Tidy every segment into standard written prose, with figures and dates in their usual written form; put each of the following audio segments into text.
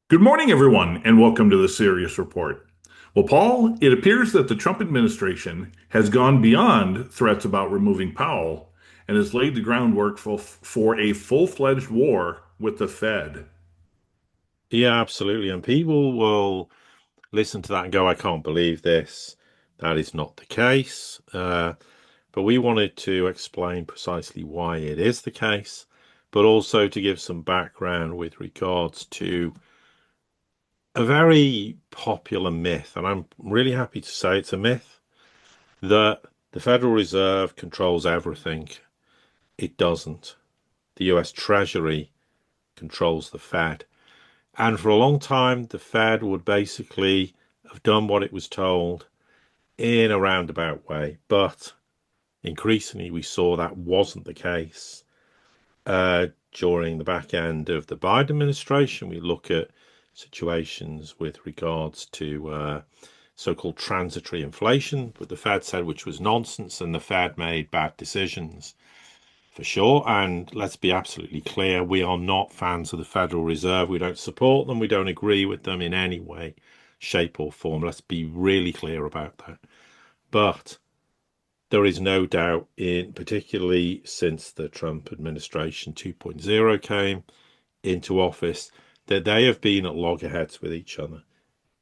Good morning, everyone, and welcome to the Sirius Report. Well, Paul, it appears that the Trump administration has gone beyond threats about removing Powell and has laid the groundwork for a full-fledged war with the Fed. Yeah, absolutely. And people will listen to that and go, I can't believe this. That is not the case. But we wanted to explain precisely why it is the case, but also to give some background with regards to a very popular myth. And I'm really happy to say it's a myth that the Federal Reserve controls everything. It doesn't. The US Treasury controls the Fed. And for a long time, the Fed would basically have done what it was told in a roundabout way. But increasingly, we saw that wasn't the case. During the back end of the Biden administration, we look at situations with regards to so-called transitory inflation, but the Fed said which was nonsense, and the Fed made bad decisions for sure. And let's be absolutely clear, we are not fans of the Federal Reserve. We don't support them. We don't agree with them in any way, shape, or form. Let's be really clear about that. But there is no doubt, in particularly since the Trump administration 2.0 came into office, that they have been at loggerheads with each other.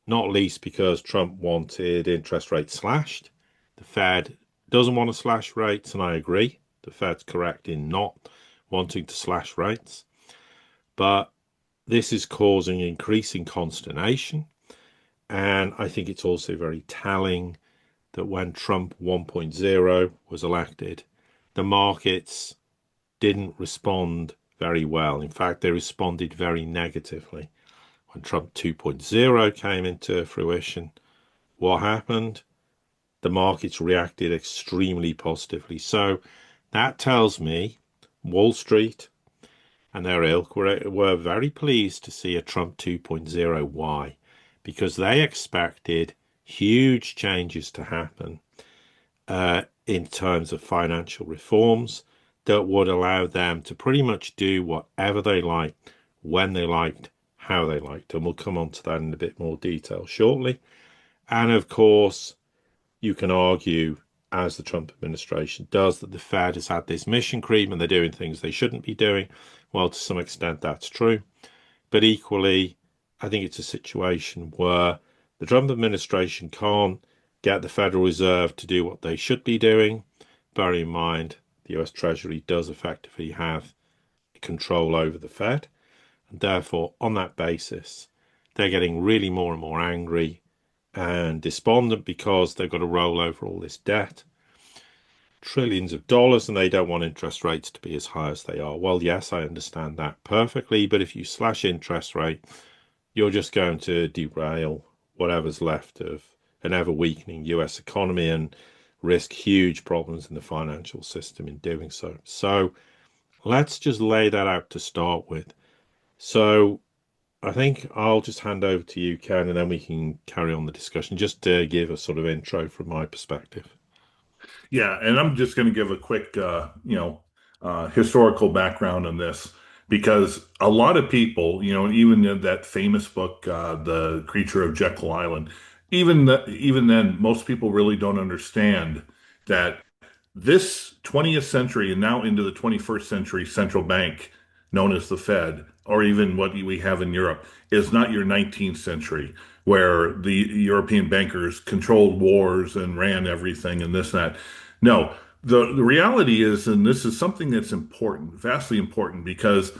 Not least because Trump wanted interest rates slashed. The Fed doesn't want to slash rates, and I agree. The Fed's correct in not wanting to slash rates. But this is causing increasing consternation. And I think it's also very telling that when Trump 1.0 was elected, the markets didn't respond very well. In fact, they responded very negatively. When Trump 2.0 came into fruition, what happened? The markets reacted extremely positively. So that tells me Wall Street and their ilk were very pleased to see a Trump 2.0. Why? Because they expected huge changes to happen in terms of financial reforms that would allow them to pretty much do whatever they liked, when they liked, how they liked. And we'll come on to that in a bit more detail shortly. And of course, you can argue, as the Trump administration does, that the Fed has had this mission creep and they're doing things they shouldn't be doing. Well, to some extent, that's true. But equally, I think it's a situation where the Trump administration can't get the Federal Reserve to do what they should be doing. Bearing in mind, the US Treasury does effectively have control over the Fed. And therefore, on that basis, they're getting really more and more angry and despondent because they've got to roll over all this debt, trillions of dollars, and they don't want interest rates to be as high as they are. Well, yes, I understand that perfectly, but if you slash interest rate, you're just going to derail whatever's left of an ever weakening US economy and risk huge problems in the financial system in doing so. So let's just lay that out to start with. So I think I'll just hand over to you, Ken, and then we can carry on the discussion just to give a sort of intro from my perspective. Yeah, and I'm just going to give a quick, historical background on this because a lot of people, even in that famous book, The Creature of Jekyll Island, even then, most people really don't understand that this 20th century and now into the 21st century central bank, known as the Fed, or even what we have in Europe, is not your 19th century, where the European bankers controlled wars and ran everything and this and that. No, the reality is, and this is something that's important, vastly important, because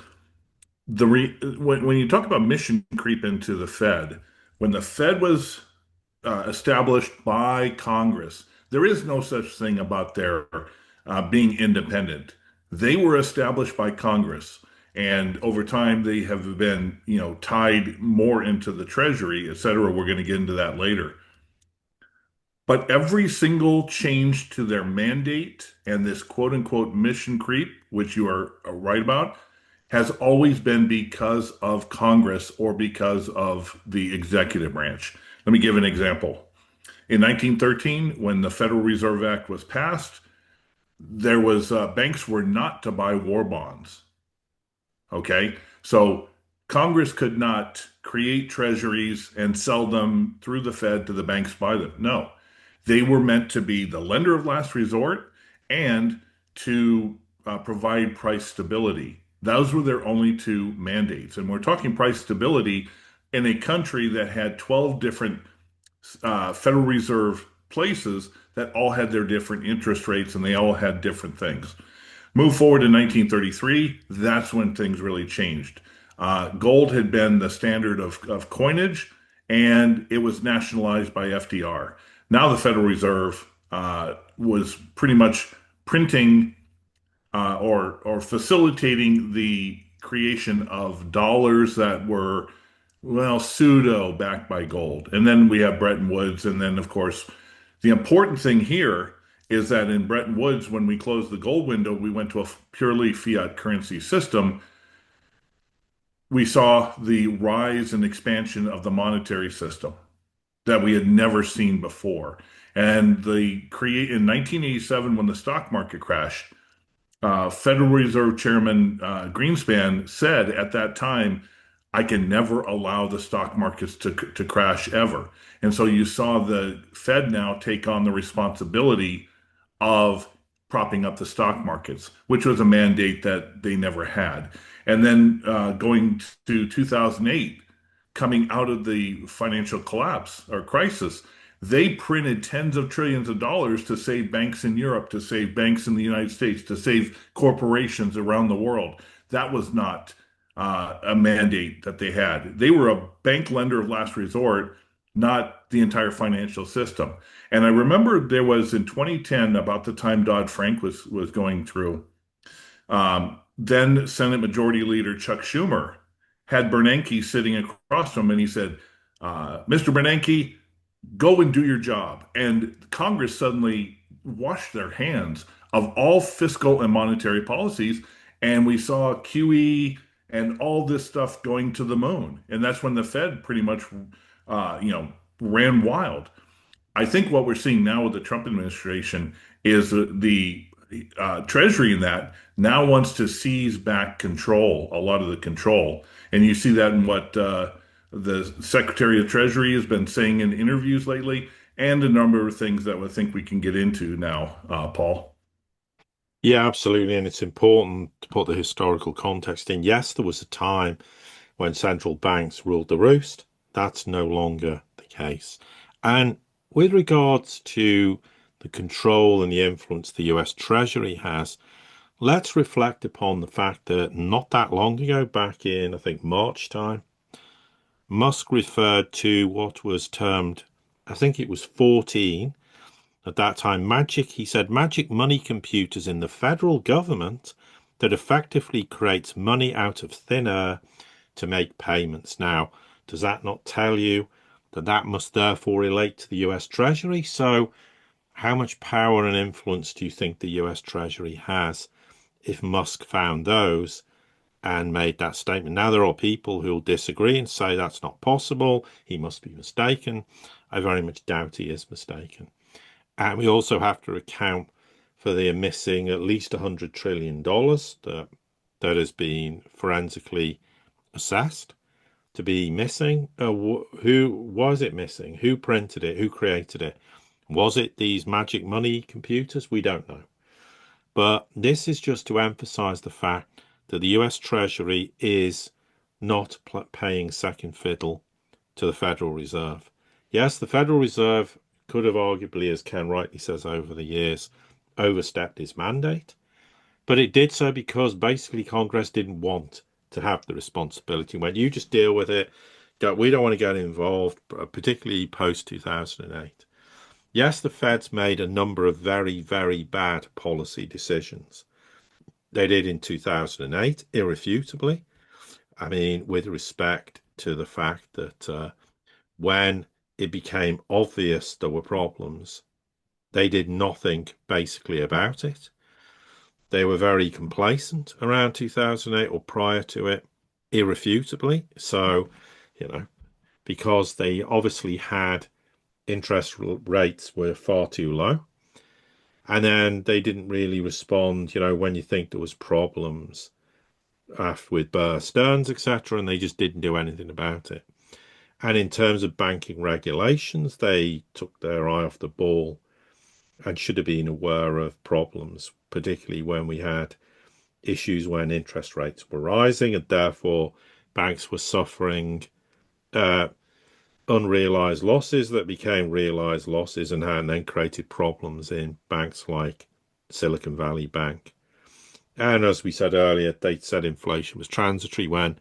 when you talk about mission creep into the Fed, when the Fed was established by Congress. There is no such thing about their being independent. They were established by Congress, and over time they have been, tied more into the Treasury, et cetera. We're going to get into that later. But every single change to their mandate and this quote unquote mission creep, which you are right about, has always been because of Congress or because of the executive branch. Let me give an example. In 1913, when the Federal Reserve Act was passed, there was banks were not to buy war bonds. Okay, so Congress could not create treasuries and sell them through the Fed to the banks buy them. No, they were meant to be the lender of last resort and to provide price stability. Those were their only two mandates. And we're talking price stability in a country that had 12 different Federal Reserve places that all had their different interest rates and they all had different things. Move forward to 1933, that's when things really changed. Gold had been the standard of coinage, and it was nationalized by FDR. Now the Federal Reserve was pretty much printing or facilitating the creation of dollars that were, well, pseudo backed by gold. And then we have Bretton Woods. And then, of course, the important thing here is that in Bretton Woods, when we closed the gold window, we went to a purely fiat currency system. We saw the rise and expansion of the monetary system that we had never seen before. And the create in 1987, when the stock market crashed, Federal Reserve Chairman Greenspan said at that time, I can never allow the stock markets to crash ever. And so you saw the Fed now take on the responsibility of propping up the stock markets, which was a mandate that they never had. And then going to 2008, coming out of the financial collapse or crisis, they printed tens of trillions of dollars to save banks in Europe, to save banks in the United States, to save corporations around the world. That was not a mandate that they had. They were a bank lender of last resort, not the entire financial system. And I remember there was in 2010, about the time Dodd-Frank was going through, then Senate Majority Leader Chuck Schumer had Bernanke sitting across from him, and he said, "Mr. Bernanke, go and do your job." And Congress suddenly washed their hands of all fiscal and monetary policies, and we saw QE and all this stuff going to the moon. And that's when the Fed pretty much, ran wild. I think what we're seeing now with the Trump administration is the Treasury in that now wants to seize back control, a lot of the control. And you see that in what the Secretary of Treasury has been saying in interviews lately, and a number of things that I think we can get into now, Paul. Yeah, absolutely. And it's important to put the historical context in. Yes, there was a time when central banks ruled the roost. That's no longer the case. And with regards to the control and the influence the US Treasury has, let's reflect upon the fact that not that long ago, back in, I think, March time, Musk referred to what was termed, I think it was 14 at that time, magic. He said magic money computers in the federal government that effectively creates money out of thin air to make payments. Now, does that not tell you that that must therefore relate to the US Treasury? So, how much power and influence do you think the US Treasury has if Musk found those and made that statement? Now, there are people who will disagree and say that's not possible. He must be mistaken. I very much doubt he is mistaken. And we also have to account for the missing at least $100 trillion that has been forensically assessed to be missing. Who was it missing? Who printed it? Who created it? Was it these magic money computers? We don't know. But this is just to emphasize the fact that the US Treasury is not paying second fiddle to the Federal Reserve. Yes, the Federal Reserve could have arguably, as Ken rightly says, over the years, overstepped its mandate. But it did so because basically Congress didn't want to have the responsibility. When you just deal with it, we don't want to get involved, particularly post 2008. Yes, the Fed's made a number of very, very bad policy decisions. They did in 2008, irrefutably. I mean, with respect to the fact that when it became obvious there were problems, they did nothing basically about it. They were very complacent around 2008 or prior to it, irrefutably. So, because they obviously had interest rates were far too low. And then they didn't really respond, when you think there was problems with Bear Stearns, etc., and they just didn't do anything about it. And in terms of banking regulations, they took their eye off the ball and should have been aware of problems, particularly when we had issues when interest rates were rising, and therefore banks were suffering uh, unrealized losses that became realized losses and then created problems in banks like Silicon Valley Bank. And as we said earlier, they said inflation was transitory when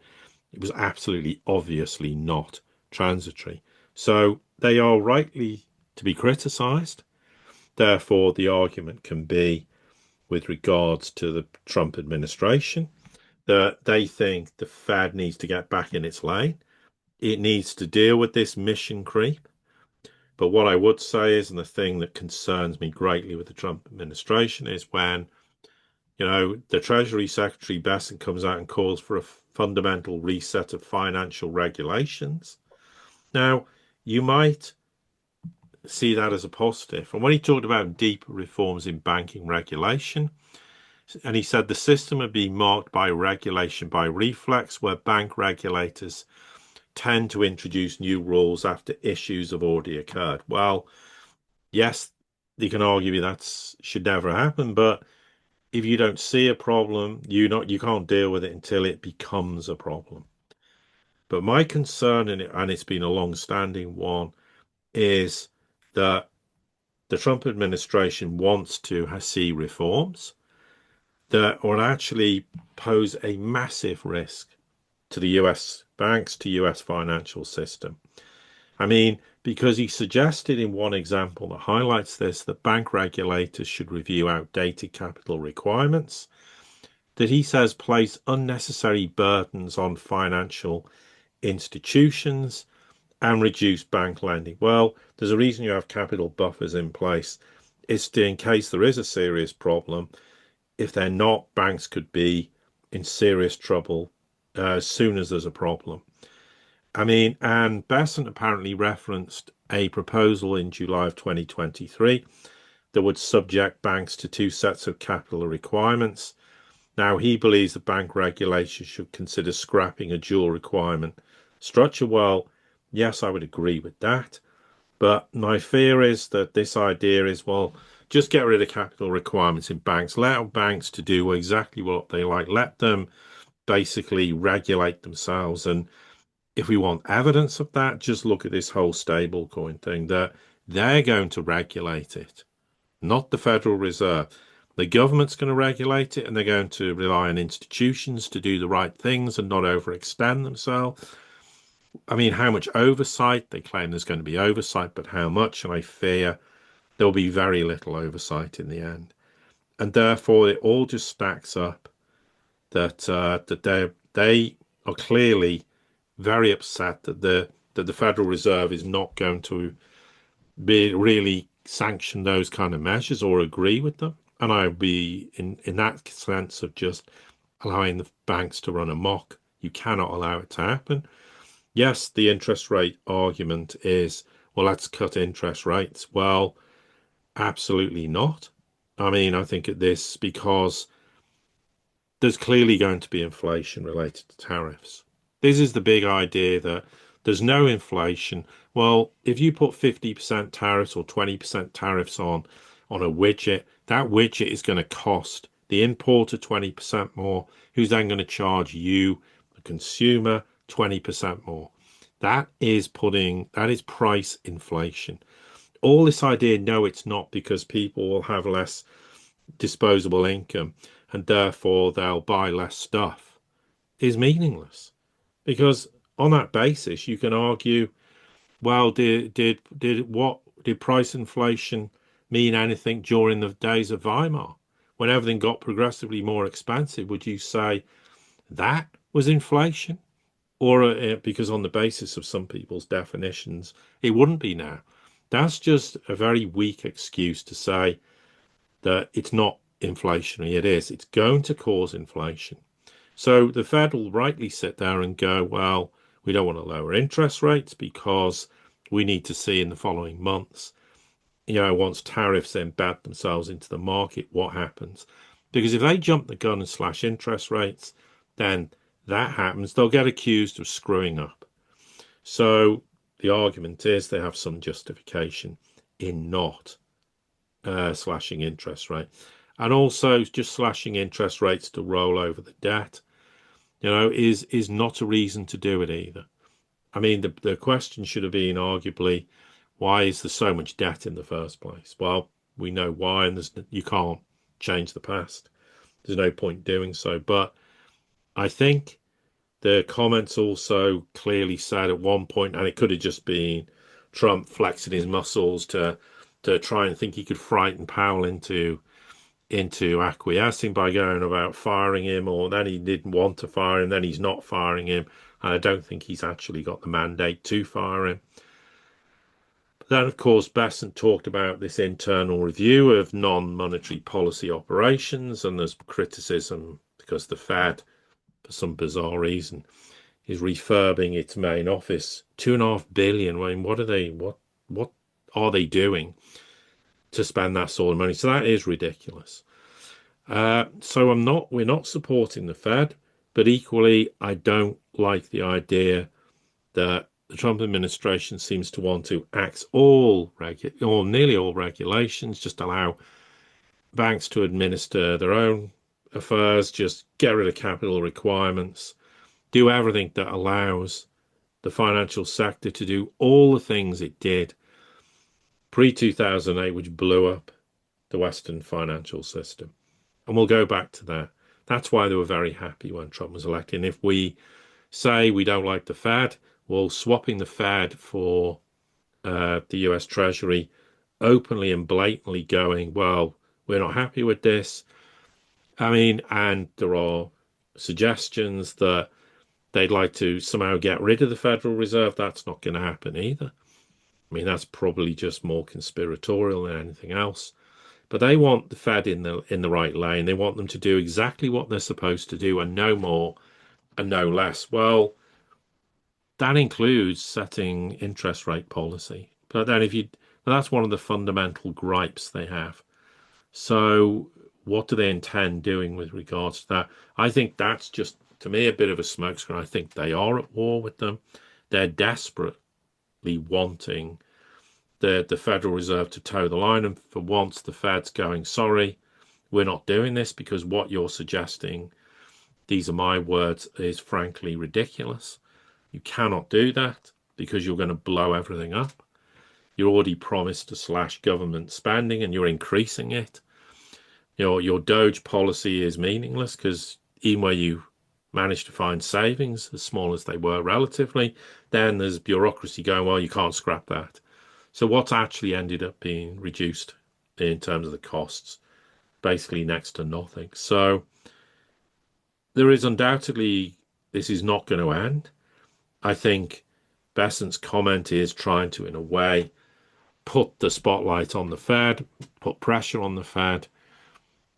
it was absolutely obviously not transitory. So they are rightly to be criticized. Therefore, the argument can be with regards to the Trump administration that they think the Fed needs to get back in its lane. It needs to deal with this mission creep. But what I would say is, and the thing that concerns me greatly with the Trump administration is when, the Treasury Secretary Bessent comes out and calls for a fundamental reset of financial regulations. Now, you might see that as a positive. And when he talked about deep reforms in banking regulation, and he said the system would be marked by regulation by reflex, where bank regulators tend to introduce new rules after issues have already occurred. Well, yes, you can argue that should never happen, but if you don't see a problem, you can't deal with it until it becomes a problem. But my concern in it, and it's been a long-standing one, is that the Trump administration wants to see reforms that would actually pose a massive risk to the US banks, to US financial system. I mean, because he suggested in one example that highlights this, that bank regulators should review outdated capital requirements, that he says place unnecessary burdens on financial institutions and reduce bank lending. Well, there's a reason you have capital buffers in place. It's in case there is a serious problem. If they're not, banks could be in serious trouble as soon as there's a problem. I mean, and Bessent apparently referenced a proposal in July of 2023 that would subject banks to two sets of capital requirements. Now, he believes that bank regulation should consider scrapping a dual requirement structure. Well, yes, I would agree with that. But my fear is that this idea is, well, just get rid of capital requirements in banks. Let banks to do exactly what they like. Let them basically regulate themselves. And if we want evidence of that, just look at this whole stablecoin thing, that they're going to regulate it, not the Federal Reserve. The government's going to regulate it, and they're going to rely on institutions to do the right things and not overextend themselves. I mean, how much oversight? They claim there's going to be oversight, but how much? And I fear there'll be very little oversight in the end. And therefore, it all just stacks up that they are clearly very upset that the Federal Reserve is not going to be really sanction those kind of measures or agree with them. And I would be in that sense of just allowing the banks to run amok. You cannot allow it to happen. Yes, the interest rate argument is, well, let's cut interest rates. Well, absolutely not. I mean, I think at this, because there's clearly going to be inflation related to tariffs. This is the big idea that there's no inflation. Well, if you put 50% tariffs or 20% tariffs on a widget, that widget is going to cost the importer 20% more, who's then going to charge you, the consumer, 20% more. That is price inflation. All this idea, no, it's not, because people will have less disposable income and therefore they'll buy less stuff, is meaningless. Because on that basis, you can argue, well, did price inflation mean anything during the days of Weimar, when everything got progressively more expensive? Would you say that was inflation? Or because on the basis of some people's definitions, it wouldn't be now. That's just a very weak excuse to say that it's not inflationary. It is. It's going to cause inflation. So the Fed will rightly sit there and go, well, we don't want to lower interest rates because we need to see in the following months, once tariffs embed themselves into the market, what happens. Because if they jump the gun and slash interest rates, then that happens, they'll get accused of screwing up. So the argument is they have some justification in not slashing interest rate. And also just slashing interest rates to roll over the debt, is not a reason to do it either. I mean, the question should have been arguably, why is there so much debt in the first place? Well, we know why, and you can't change the past. There's no point doing so. But I think the comments also clearly said at one point, and it could have just been Trump flexing his muscles to try and think he could frighten Powell into acquiescing by going about firing him, or then he didn't want to fire him, then he's not firing him. And I don't think he's actually got the mandate to fire him. But then, of course, Besant talked about this internal review of non-monetary policy operations, and there's criticism because the Fed, for some bizarre reason, is refurbing its main office. 2.5 billion. I mean, what are they doing to spend that sort of money? So that is ridiculous. So we're not supporting the Fed, but equally, I don't like the idea that the Trump administration seems to want to axe or nearly all regulations, just allow banks to administer their own affairs, just get rid of capital requirements, do everything that allows the financial sector to do all the things it did pre-2008, which blew up the Western financial system. And we'll go back to that. That's why they were very happy when Trump was elected. And if we say we don't like the Fed, well, swapping the Fed for the US Treasury, openly and blatantly going, well, we're not happy with this. I mean, and there are suggestions that they'd like to somehow get rid of the Federal Reserve. That's not going to happen either. I mean, that's probably just more conspiratorial than anything else. But they want the Fed in the right lane. They want them to do exactly what they're supposed to do and no more and no less. Well, that includes setting interest rate policy. But then that's one of the fundamental gripes they have. So what do they intend doing with regards to that? I think that's just, to me, a bit of a smokescreen. I think they are at war with them. They're desperately wanting the Federal Reserve to toe the line. And for once, the Fed's going, sorry, we're not doing this because what you're suggesting, these are my words, is frankly ridiculous. You cannot do that because you're going to blow everything up. You already promised to slash government spending and you're increasing it. Your Doge policy is meaningless because even where you manage to find savings, as small as they were relatively, then there's bureaucracy going, well, you can't scrap that. So what's actually ended up being reduced in terms of the costs? Basically next to nothing. So there is undoubtedly, this is not going to end. I think Besant's comment is trying to, in a way, put the spotlight on the Fed, put pressure on the Fed,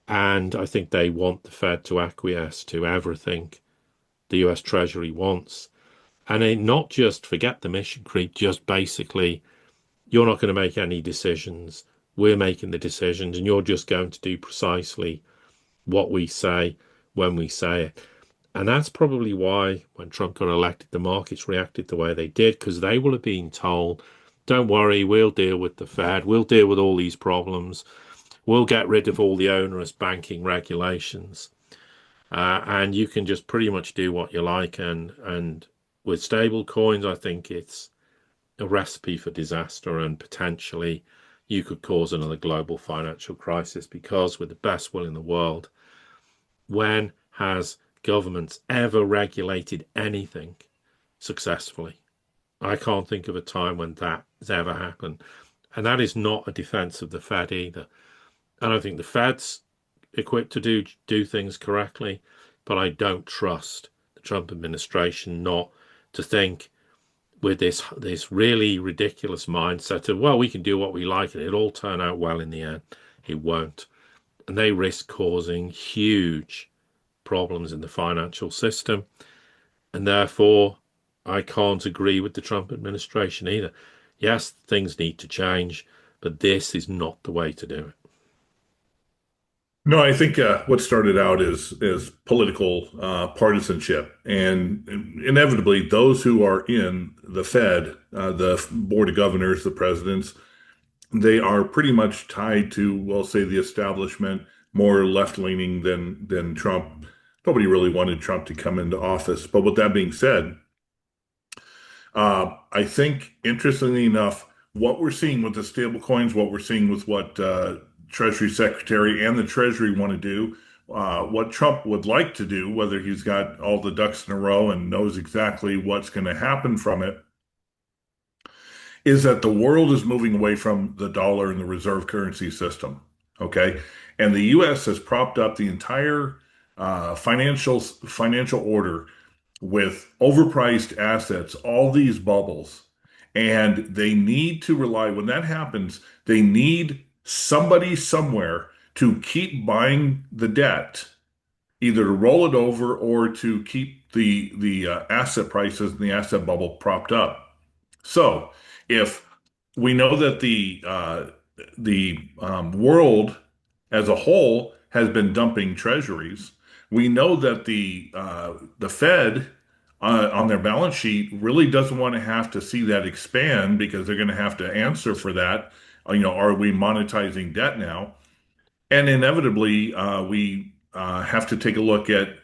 and I think they want the Fed to acquiesce to everything the US Treasury wants. And not just forget the mission creep, just basically, you're not going to make any decisions. We're making the decisions, and you're just going to do precisely what we say when we say it. And that's probably why when Trump got elected, the markets reacted the way they did, because they will have been told, don't worry, we'll deal with the Fed, we'll deal with all these problems, we'll get rid of all the onerous banking regulations, and you can just pretty much do what you like. And with stable coins, I think it's a recipe for disaster, and potentially you could cause another global financial crisis, because with the best will in the world, when has governments ever regulated anything successfully? I can't think of a time when that has ever happened. And that is not a defense of the Fed either. I don't think the Fed's equipped to do things correctly, but I don't trust the Trump administration not to think with this really ridiculous mindset of, well, we can do what we like and it'll all turn out well in the end. It won't. And they risk causing huge problems in the financial system. And therefore, I can't agree with the Trump administration either. Yes, things need to change, but this is not the way to do it. No, I think what started out is political partisanship, and inevitably, those who are in the Fed, the board of governors, the presidents, they are pretty much tied to, we'll say, the establishment, more left-leaning than Trump. Nobody really wanted Trump to come into office. But with that being said, I think, interestingly enough, what we're seeing with the stable coins, what we're seeing with what Treasury Secretary and the Treasury want to do, what Trump would like to do, whether he's got all the ducks in a row and knows exactly what's going to happen from it, is that the world is moving away from the dollar and the reserve currency system. Okay. And the US has propped up the entire financial order with overpriced assets, all these bubbles. And they need to rely, when that happens, they need somebody somewhere to keep buying the debt, either to roll it over or to keep the asset prices and the asset bubble propped up. So if we know that the world as a whole has been dumping treasuries, we know that the Fed on their balance sheet really doesn't want to have to see that expand because they're going to have to answer for that. Are we monetizing debt now? And inevitably, we have to take a look at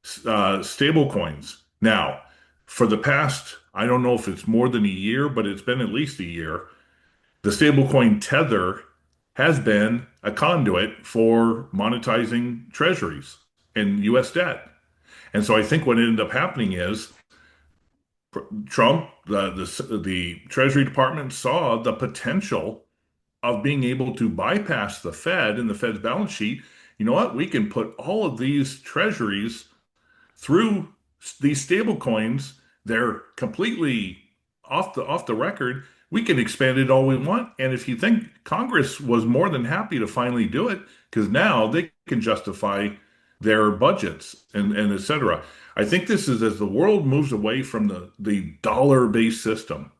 stable coins. Now, for the past, I don't know if it's more than a year, but it's been at least a year, the stablecoin Tether has been a conduit for monetizing treasuries and US debt. And so I think what ended up happening is Trump, the Treasury Department saw the potential of being able to bypass the Fed and the Fed's balance sheet. You know what? We can put all of these treasuries through these stable coins. They're completely off the record. We can expand it all we want. And if you think Congress was more than happy to finally do it, because now they can justify their budgets and et cetera. I think this is as the world moves away from the dollar-based system.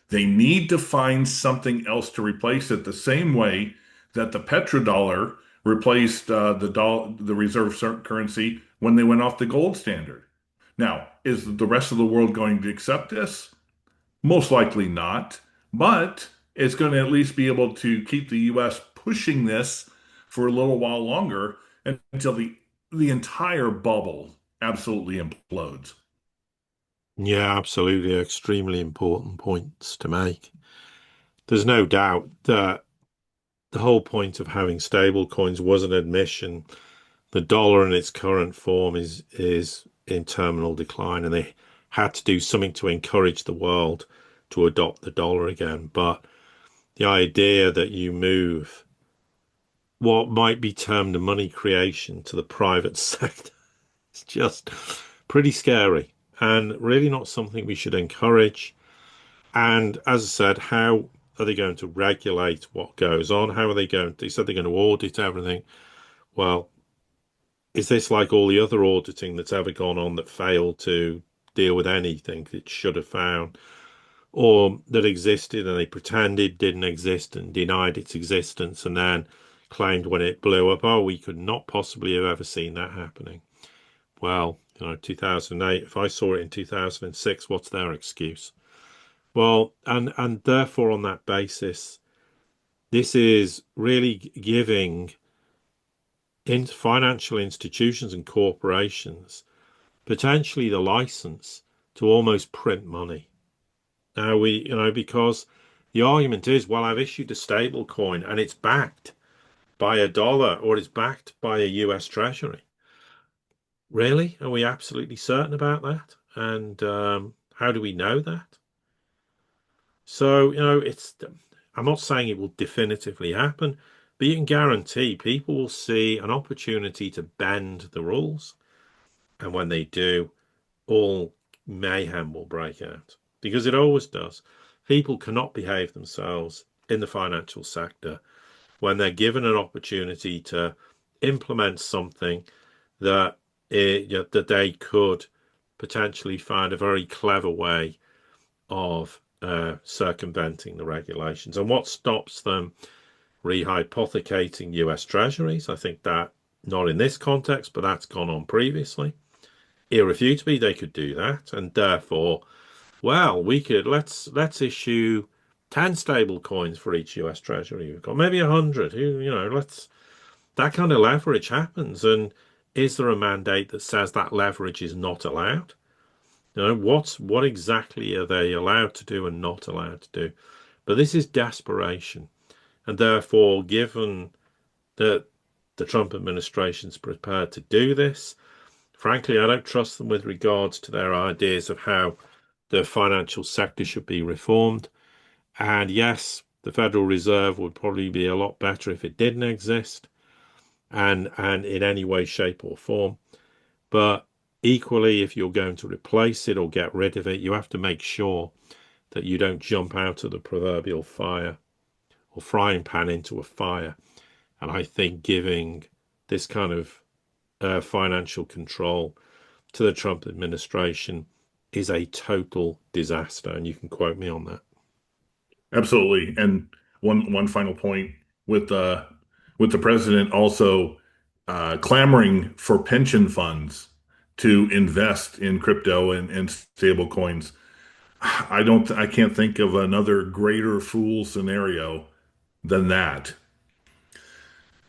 They need to find something else to replace it the same way that the petrodollar replaced the reserve currency when they went off the gold standard. Now, is the rest of the world going to accept this? Most likely not, but it's going to at least be able to keep the US pushing this for a little while longer until the entire bubble absolutely implodes. Yeah, absolutely. Extremely important points to make. There's no doubt that the whole point of having stable coins was an admission the dollar in its current form is in terminal decline, and they had to do something to encourage the world to adopt the dollar again. But the idea that you move what might be termed a money creation to the private sector is just pretty scary and really not something we should encourage. And as I said, how are they going to regulate what goes on? How are they going? They said they're going to audit everything. Well, is this like all the other auditing that's ever gone on that failed to deal with anything that it should have found or that existed and they pretended didn't exist and denied its existence and then claimed when it blew up, oh, we could not possibly have ever seen that happening? Well, 2008, if I saw it in 2006, what's their excuse? Well, and therefore on that basis, this is really giving in financial institutions and corporations potentially the license to almost print money. Now because the argument is, well, I've issued a stable coin and it's backed by a dollar or it's backed by a US Treasury. Really? Are we absolutely certain about that? And how do we know that? So, I'm not saying it will definitively happen, but you can guarantee people will see an opportunity to bend the rules. And when they do, all mayhem will break out because it always does. People cannot behave themselves in the financial sector when they're given an opportunity to implement something that that they could potentially find a very clever way of circumventing the regulations. And what stops them rehypothecating US Treasuries. I think that not in this context, but that's gone on previously. Irrefutably, they could do that, and therefore, well, we could let's issue 10 stable coins for each US Treasury we've got, maybe 100. Let's that kind of leverage happens. And is there a mandate that says that leverage is not allowed? What exactly are they allowed to do and not allowed to do? But this is desperation. And therefore, given that the Trump administration's prepared to do this, frankly, I don't trust them with regards to their ideas of how the financial sector should be reformed. And yes, the Federal Reserve would probably be a lot better if it didn't exist and in any way, shape, or form. But equally, if you're going to replace it or get rid of it, you have to make sure that you don't jump out of the proverbial fire or frying pan into a fire. And I think giving this kind of financial control to the Trump administration is a total disaster. And you can quote me on that. Absolutely. And one final point with the president also clamoring for pension funds to invest in crypto and stable coins. I can't think of another greater fool scenario than that.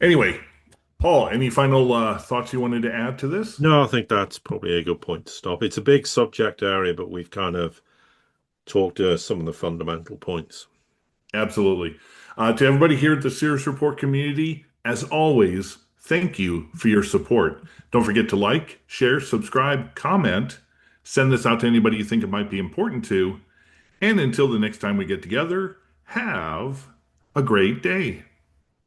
Anyway, Paul, any final thoughts you wanted to add to this? No, I think that's probably a good point to stop. It's a big subject area, but we've kind of talked some of the fundamental points. Absolutely. To everybody here at the Sirius Report community, as always, thank you for your support. Don't forget to like, share, subscribe, comment, send this out to anybody you think it might be important to. And until the next time we get together, have a great day.